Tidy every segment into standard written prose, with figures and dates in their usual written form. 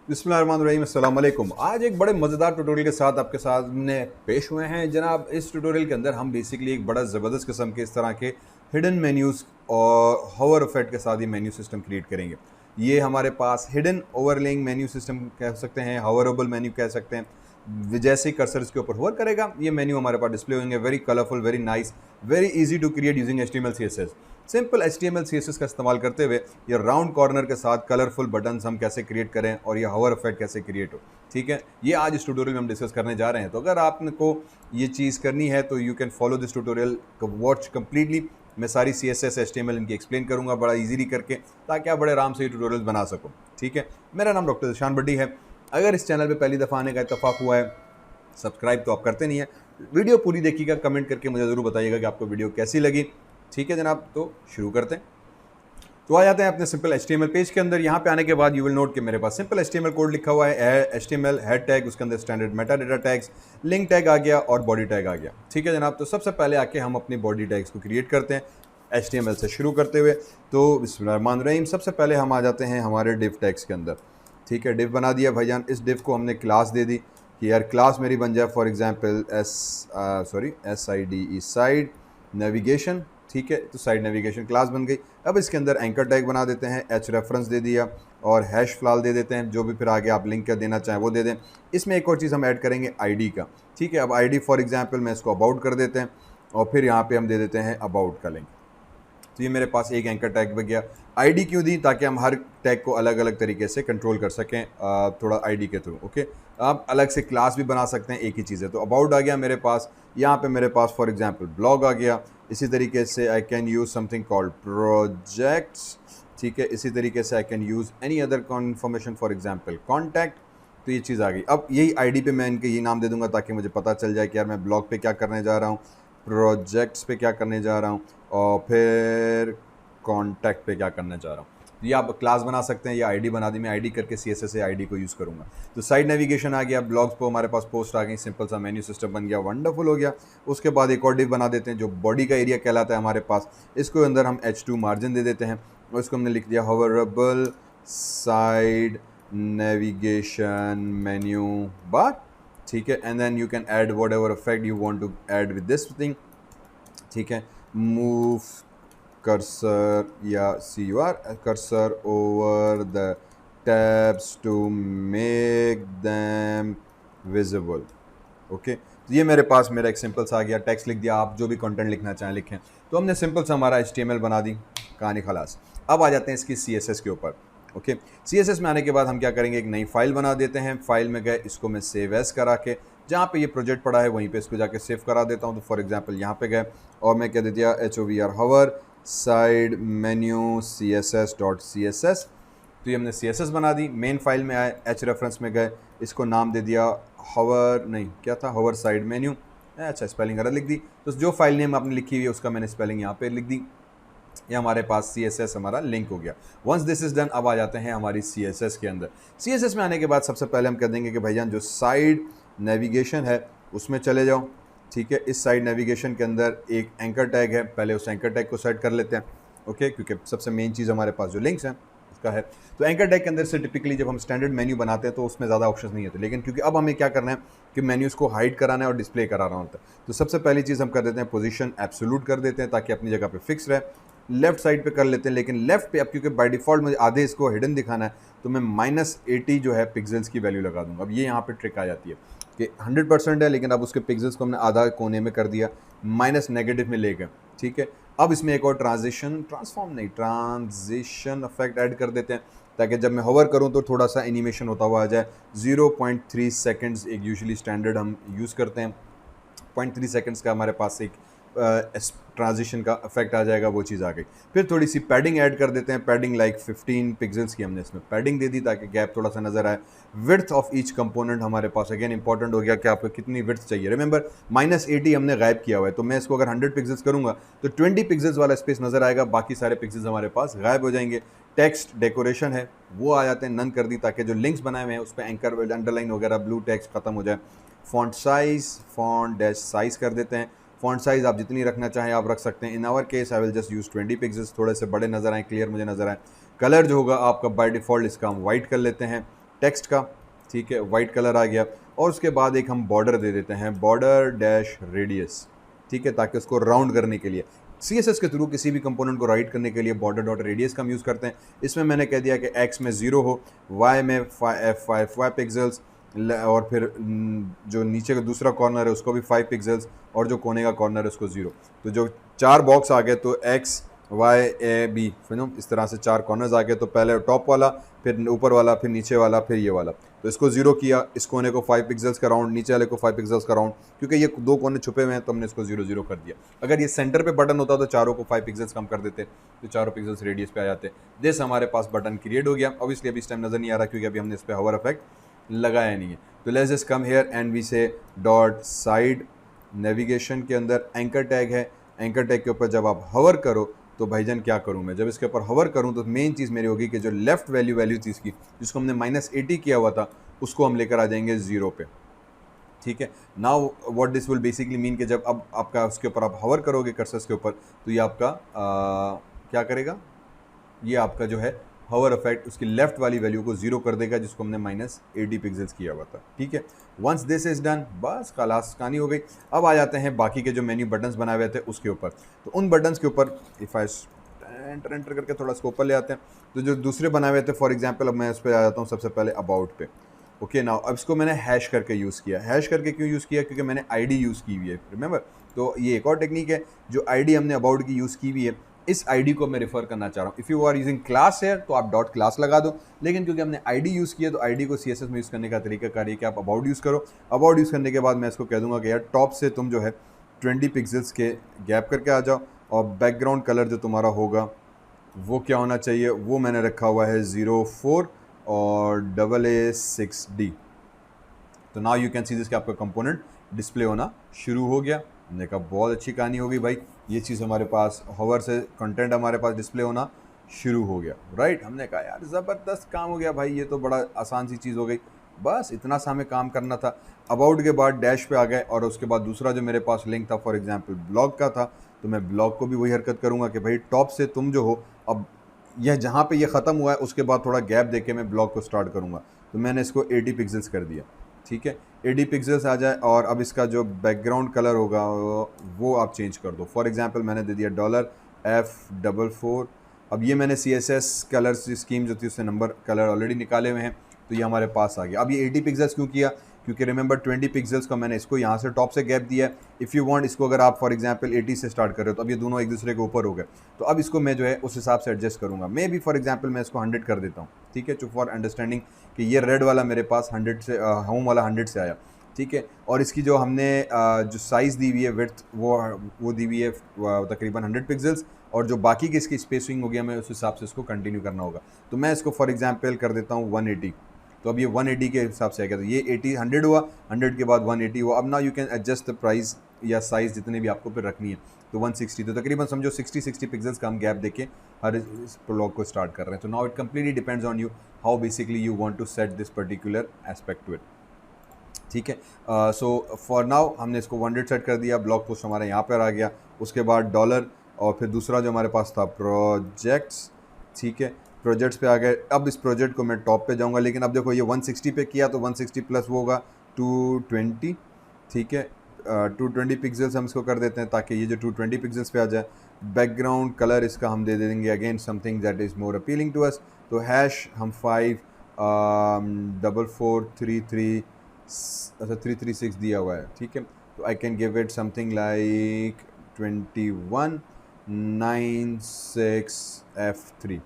बिस्मिल्लाहिर्रहमानिर्रहीम, अस्सलाम वालेकुम। आज एक बड़े मज़ेदार ट्यूटोरियल के साथ आपके सामने पेश हुए हैं जनाब। इस ट्यूटोरियल के अंदर हम बेसिकली एक बड़ा ज़बरदस्त किस्म के इस तरह के हिडन मेन्यूज़ और हॉवर इफेक्ट के साथ ही मेन्यू सिस्टम क्रिएट करेंगे। ये हमारे पास हिडन ओवरलेइंग मेन्यू सिस्टम कह सकते हैं, हॉवरेबल मेन्यू कह सकते हैं। जैसे ही कर्सर इसके ऊपर होवर करेगा ये मेन्यू हमारे पास डिस्प्ले होंगे। Very colourful, very nice, very easy to create using HTML CSS। Simple HTML CSS का इस्तेमाल करते हुए ये राउंड कॉर्नर के साथ कलरफुल बटन्स हम कैसे क्रिएट करें और ये हॉवर इफेक्ट कैसे क्रिएट हो, ठीक है, ये आज इस ट्यूटोरियल में हम डिस्कस करने जा रहे हैं। तो अगर आपको ये चीज़ करनी है तो you can follow this tutorial, watch completely. मैं सारी CSS HTML इनकी एक्सप्लेन करूंगा बड़ा इजीली करके, ताकि आप बड़े आराम से ये ट्यूटोरियल बना सको। ठीक है, मेरा नाम डॉक्टर ज़ीशान बड्डी है। अगर इस चैनल पे पहली दफ़ा आने का इत्तेफाक हुआ है, सब्सक्राइब तो आप करते नहीं है, वीडियो पूरी देखिएगा, कमेंट करके मुझे ज़रूर बताइएगा कि आपको वीडियो कैसी लगी। ठीक है जनाब, तो शुरू करते हैं। तो आ जाते हैं अपने सिंपल HTML पेज के अंदर। यहाँ पे आने के बाद यू विल नोट कि मेरे पास सिंपल HTML कोड लिखा हुआ है, HTML हेड टैग, उसके अंदर standard meta data tags, link tag आ गया और बॉडी टैग आ गया। ठीक है जनाब, तो सबसे पहले आके हम अपनी बॉडी टैग्स को क्रिएट करते हैं HTML से शुरू करते हुए। तो बिस्मिल्लाहिर्रहमानिर्रहीम, सबसे पहले हम आ जाते हैं हमारे डिव टैग्स के अंदर। ठीक है, डिव बना दिया भाईजान। इस डिव को हमने क्लास दे दी कि यार क्लास मेरी बन जाए for example SIDE side navigation. ठीक है, तो साइड नेविगेशन क्लास बन गई। अब इसके अंदर एंकर टैग बना देते हैं, H रेफरेंस दे दिया और हैश फ्लाल दे देते हैं, जो भी फिर आगे आप लिंक कर देना चाहें वो दे दें। इसमें एक और चीज़ हम ऐड करेंगे ID का। ठीक है, अब ID फॉर एग्जांपल मैं इसको अबाउट कर देते हैं और फिर यहाँ पे हम दे देते हैं अबाउट का लिंक। तो ये मेरे पास एक एंकर टैग बन गया। ID क्यों दी? ताकि हम हर टैग को अलग अलग तरीके से कंट्रोल कर सकें, थोड़ा ID के थ्रू। ओके, आप अलग से क्लास भी बना सकते हैं, एक ही चीज़ है। तो अबाउट आ गया मेरे पास, यहाँ पे मेरे पास फॉर एग्जांपल ब्लॉग आ गया। इसी तरीके से I can use something called projects. ठीक है, इसी तरीके से I can use any other information for example contact. तो ये चीज़ आ गई। अब यही ID पे मैं इनके ये नाम दे दूंगा ताकि मुझे पता चल जाए कि यार मैं ब्लॉग पे क्या करने जा रहा हूँ, प्रोजेक्ट्स पे क्या करने जा रहा हूँ और फिर कॉन्टैक्ट पे क्या करने जा रहा हूँ। ये आप क्लास बना सकते हैं, ये ID बना दी। मैं ID करके CSS से ID को यूज़ करूँगा। तो साइड नेविगेशन आ गया, ब्लॉग्स पर हमारे पास पोस्ट आ गई, सिंपल सा मेन्यू सिस्टम बन गया, वंडरफुल हो गया। उसके बाद एक और डिव बना देते हैं जो बॉडी का एरिया कहलाता है हमारे पास। इसको अंदर हम H2 मार्जिन दे देते हैं और इसको हमने लिख दिया hoverable side navigation menu bar. ठीक है, and then you can add whatever effect you want to add with this thing. ठीक है, मूव कर्सर या CUR cursor over the tabs to make them visible. Okay, तो ये मेरे पास मेरा एक सिंपल सा आ गया, टेक्स्ट लिख दिया। आप जो भी कंटेंट लिखना चाहें लिखें। तो हमने सिंपल सा हमारा HTML बना दी, कहानी खलास। अब आ जाते हैं इसकी CSS के ऊपर। ओके, CSS में आने के बाद हम क्या करेंगे, एक नई फाइल बना देते हैं। फाइल में गए, इसको मैं सेव एज करा के जहाँ पे ये प्रोजेक्ट पड़ा है वहीं पे इसको जाके सेव करा देता हूँ। तो फॉर एग्जांपल यहाँ पे गए और मैं क्या दे दिया, HOVR हवर साइड मेन्यू CSS.CSS। तो ये हमने CSS बना दी। मेन फाइल में आए, H रेफरेंस में गए, इसको नाम दे दिया हवर, नहीं क्या था, हवर साइड मेन्यू। अच्छा, स्पेलिंग गलत लिख दी। तो जो फाइल नेम आपने लिखी हुई है उसका मैंने स्पेलिंग यहाँ पे लिख दी। ये हमारे पास CSS हमारा लिंक हो गया। वंस दिस इज डन, अब आ जाते हैं हमारी CSS के अंदर। CSS में आने के बाद सबसे पहले हम कह देंगे कि भाईजान जो साइड नेविगेशन है उसमें चले जाओ। ठीक है, इस साइड नेविगेशन के अंदर एक एंकर टैग है, पहले उस एंकर टैग को सेट कर लेते हैं। ओके, क्योंकि सबसे मेन चीज़ हमारे पास जो लिंक्स हैं उसका है। तो एंकर टैग के अंदर से टिपिकली जब हम स्टैंडर्ड मेन्यू बनाते हैं तो उसमें ज़्यादा ऑप्शन नहीं होते, लेकिन क्योंकि अब हमें क्या करना है कि मेन्यूज़ को हाइड कराना है और डिस्प्ले कराना होता है। तो सबसे पहली चीज़ हम कर देते हैं पोजीशन एब्सोल्यूट कर देते हैं ताकि अपनी जगह पे फिक्स रहे। लेफ्ट साइड पे कर लेते हैं, लेकिन लेफ्ट पे अब क्योंकि बाय डिफ़ॉल्ट मुझे आधे इसको हिडन दिखाना है तो मैं -80 जो है पिक्सल्स की वैल्यू लगा दूंगा। अब ये यहाँ पे ट्रिक आ जाती है कि 100% है, लेकिन अब उसके पिक्सल्स को हमने आधा कोने में कर दिया, माइनस नेगेटिव में ले गए। ठीक है, अब इसमें एक और ट्रांजिशन इफेक्ट ऐड कर देते हैं ताकि जब मैं होवर करूं तो थोड़ा सा एनिमेशन होता हुआ आ जाए। 0.3 सेकंड्स एक यूजुअली स्टैंडर्ड हम यूज़ करते हैं। 0.3 सेकंड्स का हमारे पास एक ट्रांजिशन का इफेक्ट आ जाएगा, वो चीज़ आ गई। फिर थोड़ी सी पैडिंग ऐड कर देते हैं, पैडिंग लाइक 15 पिक्सल्स की हमने इसमें पैडिंग दे दी ताकि गैप थोड़ा सा नजर आए। विड्थ ऑफ ईच कंपोनेंट हमारे पास अगेन इंपॉर्टेंट हो गया कि आपको कितनी विड्थ चाहिए। रिमेंबर -80 हमने गायब किया हुआ है, तो मैं इसको अगर 100 पिक्सल्स करूंगा तो 20 पिक्सल्स वाला स्पेस नजर आएगा, बाकी सारे पिक्सल्स हमारे पास गायब हो जाएंगे। टेक्स्ट डेकोरेशन है वो आ जाते हैं, नन कर दी ताकि जो लिंक्स बनाए हुए हैं उस पर एंकर अंडरलाइन वगैरह ब्लू टेक्स्ट खत्म हो जाए। फॉन्ट साइज कर देते हैं। फॉन्ट साइज़ आप जितनी रखना चाहें आप रख सकते हैं। In our case I will just use 20 pixels, थोड़े से बड़े नज़र आए, क्लियर मुझे नज़र आए। कलर जो होगा आपका बाय डिफ़ॉल्ट इसका हम वाइट कर लेते हैं। टेक्स्ट का, ठीक है, वाइट कलर आ गया। और उसके बाद एक हम बॉर्डर दे देते हैं, बॉर्डर डैश रेडियस, ठीक है, ताकि उसको राउंड करने के लिए CSS के थ्रू किसी भी कंपोनेंट को राइट करने के लिए बॉर्डर डॉट रेडियस का हम यूज़ करते हैं। इसमें मैंने कह दिया कि x में 0 हो, y में 5 पिक्सल्स, और फिर जो नीचे का दूसरा कॉर्नर है उसको भी 5 पिक्सल्स, और जो कोने का कॉर्नर है उसको 0। तो जो 4 बॉक्स आ गए, तो x y a b, इस तरह से 4 कॉर्नर्स आ गए। तो पहले टॉप वाला, फिर ऊपर वाला, फिर नीचे वाला, फिर ये वाला। तो इसको 0 किया, इस कोने को 5 पिक्सल्स का राउंड, नीचे वाले को 5 पिक्सल्स का राउंड, क्योंकि ये 2 कोने छुपे हुए हैं तो हमने इसको 0 0 कर दिया। अगर ये सेंटर पे बटन होता तो चारों को 5 पिक्सल्स कम कर देते, तो चारों पिक्सल्स रेडियस पे आ जाते। जैसे हमारे पास बटन क्रिएट हो गया। ऑब्वियसली अभी इस टाइम नज़र नहीं आ रहा क्योंकि अभी हमने इस पर हवर इफेक्ट लगाया नहीं है। तो let's just come here and we say dot side navigation के अंदर एंकर टैग है। एंकर टैग के ऊपर जब आप हवर करो तो भाईजान क्या करूं मैं, जब इसके ऊपर हवर करूं तो मेन चीज़ मेरी होगी कि जो लेफ्ट वैल्यू थी इसकी, जिसको हमने -80 किया हुआ था, उसको हम लेकर आ जाएंगे 0 पे, ठीक है। Now what this will basically mean कि जब अब आपका उसके ऊपर आप हवर करोगे कर्सर के ऊपर, तो ये आपका क्या करेगा, ये आपका जो है हवर इफेक्ट उसकी लेफ्ट वाली वैल्यू को 0 कर देगा, जिसको हमने -80 पिक्सल्स किया हुआ था, ठीक है। वंस दिस इज डन, बस खलास कहानी हो गई। अब आ जाते हैं बाकी के जो मेन्यू बटन्स बनाए हुए थे उसके ऊपर। तो उन बटन्स के ऊपर इफ़ आई एंटर करके थोड़ा इसको ऊपर ले आते हैं, तो जो दूसरे बनाए हुए थे, फॉर एग्जाम्पल अब मैं उस पर आ जाता हूँ सबसे पहले अबाउट पे। ओके नाउ अब इसको मैंने हैश करके यूज़ किया। हैश करके क्यों यूज़ किया, क्योंकि मैंने आईडी यूज़ की हुई है, रिमेंबर। तो ये एक और टेक्निक है, जो आईडी हमने अबाउट की यूज़ की हुई है, इस आईडी को मैं रेफर करना चाह रहा हूँ। If you are using class है तो आप डॉट क्लास लगा दो, लेकिन क्योंकि हमने आईडी यूज़ किया तो आईडी को CSS में यूज़ करने का तरीका कार है कि आप अबाउट यूज़ करो। अबाउट यूज़ करने के बाद मैं इसको कह दूंगा कि यार टॉप से तुम जो है 20 पिक्सल्स के गैप करके आ जाओ, और बैकग्राउंड कलर जो तुम्हारा होगा वो क्या होना चाहिए, वो मैंने रखा हुआ है 04 और AA6D। तो now you can see this कि आपका कंपोनेंट डिस्प्ले होना शुरू हो गया। हमने कहा बहुत अच्छी कहानी हो गई भाई, ये चीज़ हमारे पास हवर से कंटेंट हमारे पास डिस्प्ले होना शुरू हो गया, राइट। हमने कहा यार ज़बरदस्त काम हो गया भाई, ये तो बड़ा आसान सी चीज़ हो गई, बस इतना सा हमें काम करना था। अबाउट के बाद डैश पे आ गए, और उसके बाद दूसरा जो मेरे पास लिंक था फॉर एग्जांपल ब्लॉग का था, तो मैं ब्लॉग को भी वही हरकत करूँगा कि भाई टॉप से तुम जो हो, अब यह जहाँ पे ये ख़त्म हुआ है उसके बाद थोड़ा गैप देके मैं ब्लॉग को स्टार्ट करूँगा। तो मैंने इसको 80 पिक्सल्स कर दिया, ठीक है, 80 पिक्सल्स आ जाए। और अब इसका जो बैकग्राउंड कलर होगा वो आप चेंज कर दो। फॉर एग्जांपल मैंने दे दिया $F44। अब ये मैंने CSS कलर स्कीम जो थी उससे नंबर कलर ऑलरेडी निकाले हुए हैं, तो ये हमारे पास आ गया। अब ये 80 पिक्सल्स क्यों किया, क्योंकि रिमेंबर 20 पिक्सल्स का मैंने इसको यहाँ से टॉप से गैप दिया है। इफ़ यू वांट, इसको अगर आप फॉर एग्जांपल 80 से स्टार्ट कर रहे हो तो अब ये दोनों एक दूसरे के ऊपर हो गए, तो अब इसको मैं जो है उस हिसाब से एडजस्ट करूँगा। मे भी फॉर एग्जांपल मैं इसको 100 कर देता हूँ, ठीक है, तो फॉर अंडरस्टैंडिंग कि ये रेड वाला मेरे पास 100 से होम वाला 100 से आया, ठीक है। और इसकी जो हमने जो साइज़ दी हुई है विड्थ वो दी हुई है तकरीबन 100 पिक्सल्स, और जो बाकी की इसकी स्पेसिंग हो गया मैं उस हिसाब से इसको कंटिन्यू करना होगा। तो मैं इसको फॉर एग्जांपल कर देता हूँ 180। तो अब ये 180 के हिसाब से आ गया, तो ये 80 100 हुआ, 100 के बाद 180 हुआ। अब ना you can adjust the price या साइज़ जितने भी आपको फिर रखनी है। तो 160, तो तकरीबन समझो 60 पिक्सल्स का हम गैप देके हर इस ब्लॉग को स्टार्ट कर रहे हैं। तो now it completely depends on you how basically you want to set this particular aspect to it, ठीक है। सो फॉर नाउ हमने इसको 100 सेट कर दिया, ब्लॉग पोस्ट हमारे यहाँ पर आ गया। उसके बाद डॉलर, और फिर दूसरा जो हमारे पास था प्रोजेक्ट्स, ठीक है, प्रोजेक्ट्स पे आ गए। अब इस प्रोजेक्ट को मैं टॉप पे जाऊंगा, लेकिन अब देखो ये 160 पे किया तो 160 प्लस वो होगा 220, ठीक है। 220 पिक्सल्स हम इसको कर देते हैं ताकि ये जो 220 पिक्सल्स पे आ जाए। बैकग्राउंड कलर इसका हम दे देंगे again something that is more appealing to us. तो हैश हम 54433 अच्छा 336 दिया हुआ है, ठीक है। तो I can give it something like 2196F3,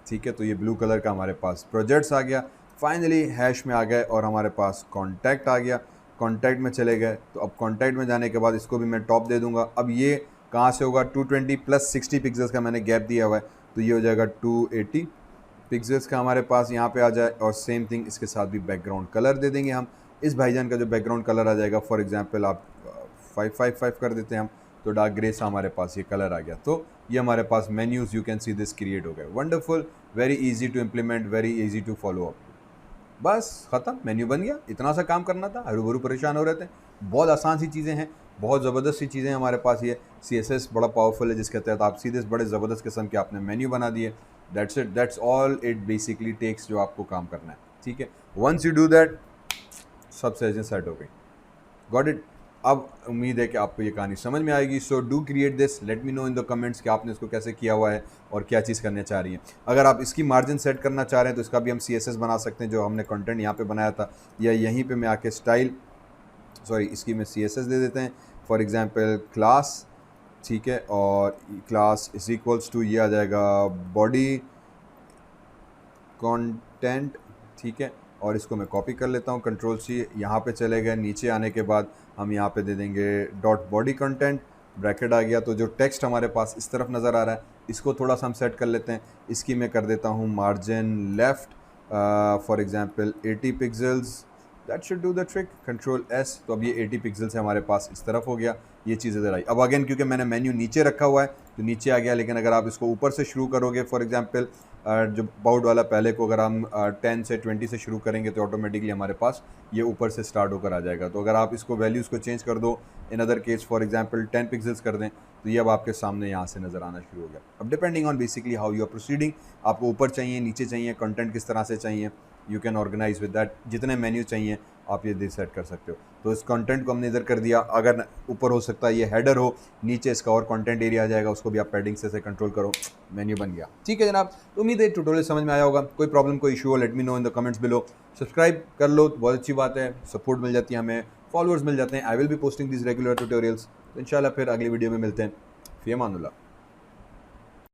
ठीक है। तो ये ब्लू कलर का हमारे पास प्रोजेक्ट्स आ गया। फाइनली हैश में आ गए और हमारे पास कॉन्टैक्ट आ गया। कॉन्टैक्ट में चले गए, तो अब कॉन्टैक्ट में जाने के बाद इसको भी मैं टॉप दे दूंगा। अब ये कहाँ से होगा, 220 प्लस 60 पिक्सल्स का मैंने गैप दिया हुआ है, तो ये हो जाएगा 280 पिक्सल्स का हमारे पास यहाँ पे आ जाए। और सेम थिंग इसके साथ भी बैकग्राउंड कलर दे देंगे हम। इस भाईजान का जो बैकग्राउंड कलर आ जाएगा, फॉर एग्जांपल आप 555 कर देते हैं हम, तो डार्क ग्रे सा हमारे पास ये कलर आ गया। तो ये हमारे पास menus you can see this create हो गए। Wonderful, very easy to implement, very easy to follow up. बस ख़त्म, मेन्यू बन गया। इतना सा काम करना था, हरू भरू परेशान हो रहे थे। बहुत आसान सी चीज़ें हैं, बहुत ज़बरदस्त सी चीज़ें हमारे पास। ये CSS बड़ा पावरफुल है, जिसके तहत आप सीधे बड़े ज़बरदस्त किस्म के आपने मेन्यू बना दिए। That's it, that's all it basically takes, जो आपको काम करना है, ठीक है। वंस यू डू दैट सब चीज़ें सेट हो गई। Got it. अब उम्मीद है कि आपको ये कहानी समझ में आएगी। So do create this, let me know in the comments कि आपने इसको कैसे किया हुआ है और क्या चीज़ करने चाह रही हैं। अगर आप इसकी मार्जिन सेट करना चाह रहे हैं तो इसका भी हम CSS बना सकते हैं, जो हमने कंटेंट यहाँ पे बनाया था, या यहीं पे मैं आके इसकी मैं CSS दे देते हैं। फॉर एग्जांपल क्लास, ठीक है, और क्लास इज इक्वल्स टू ये आ जाएगा बॉडी कंटेंट, ठीक है। और इसको मैं कॉपी कर लेता हूँ, Ctrl+C, यहाँ पे चले गए। नीचे आने के बाद हम यहाँ पे दे देंगे डॉट बॉडी कंटेंट, ब्रैकेट आ गया। तो जो टेक्स्ट हमारे पास इस तरफ नज़र आ रहा है, इसको थोड़ा सा हम सेट कर लेते हैं। इसकी मैं कर देता हूँ margin left, for example 80 pixels, that should do the trick. Ctrl+S, तो अब ये 80 पिक्सल्स है हमारे पास, इस तरफ हो गया। ये चीज़ इधर आई। अब अगेन क्योंकि मैंने मेन्यू नीचे रखा हुआ है तो नीचे आ गया, लेकिन अगर आप इसको ऊपर से शुरू करोगे, फॉर एग्जांपल जो बाउड वाला पहले को अगर हम 10 से 20 से शुरू करेंगे तो ऑटोमेटिकली हमारे पास ये ऊपर से स्टार्ट होकर आ जाएगा। तो अगर आप इसको वैल्यूज़ को चेंज कर दो, in other case for example 10 pixels कर दें, तो ये अब आपके सामने यहाँ से नज़र आना शुरू हो गया। अब depending on basically how you are proceeding, आपको ऊपर चाहिए, नीचे चाहिए, कंटेंट किस तरह से चाहिए, you can organize with that. जितने मेन्यू चाहिए आप ये सेट कर सकते हो। तो इस कंटेंट को हमने इधर कर दिया। अगर ऊपर हो सकता है ये हेडर हो, नीचे इसका और कंटेंट एरिया आ जाएगा, उसको भी आप पैडिंग से कंट्रोल करो, मेन्यू बन गया। ठीक है जनाब, तो उम्मीद है ट्यूटोरियल समझ में आया होगा। कोई प्रॉब्लम, कोई इशू हो, let me know in the comments below. Subscribe कर लो, बहुत अच्छी बात है, सपोर्ट मिल जाती है हमें, फॉलोअर्स मिल जाते हैं। I will be posting this regular tutorials. तो इंशाल्लाह फिर अगली वीडियो में मिलते हैं। फी अमानुल्लाह।